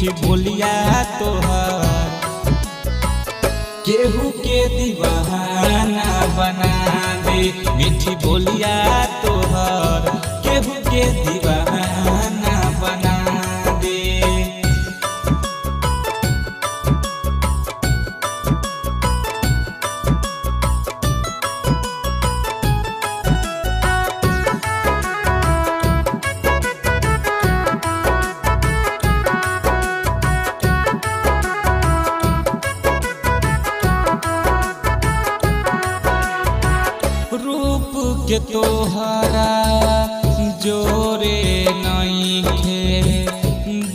मीठी बोलिया तोहर केहू के दीवाना बना दे। मीठी बोलिया तोहर केहू के दीवाना बना दे। रूप के तोहरा जोरे नइखे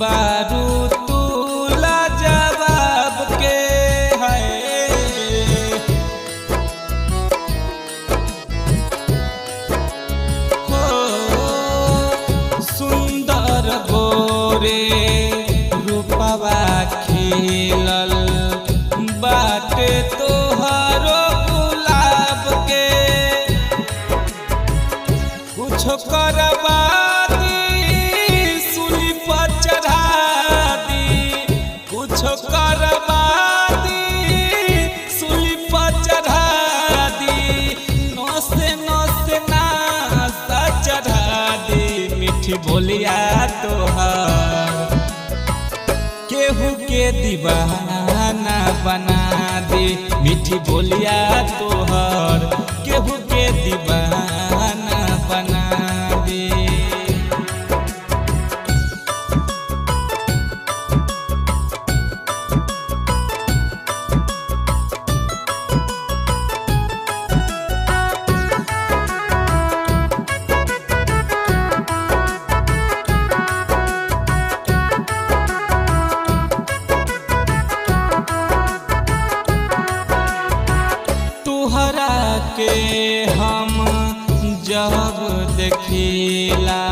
बारू तू लाजवाब के है। हो सुंदर गोरे रूपवा खिलल बाटे तोहरो गुलाब के। कुछ करवा दी सूली पर चढ़ा दी। कुछ करवा दी सूली पर चढ़ा दी। नौसे नौसे नासा चढ़ा दी। मीठी बोलिया तोहर केहू के दीवाना बना दे। मीठी बोलिया तोहर केहू के दीवाना बना दे। तोहरा के हम जब देखिला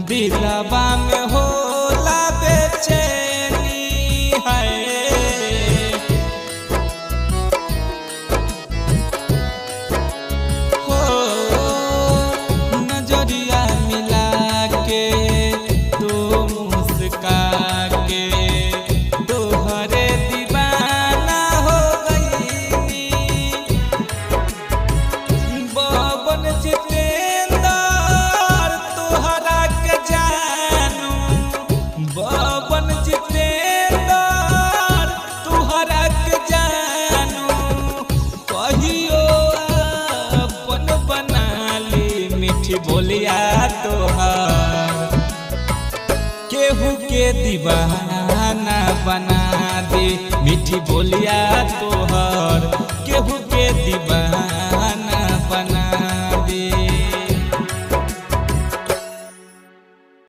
दिलवा में होला बेचैनी है। हो नजरिया मिला के तो मुस्का के तोहरे दीवाना हो गई। बबन जितेंद्र तोहरा के जानू। बबन जितेंद्र तोहरा के जानू। कहियो अपन बना ली। मीठी बोलिया तोहर केहू के दीवाना बना दे। मीठी बोलिया तोहर केहू के दीवाना बना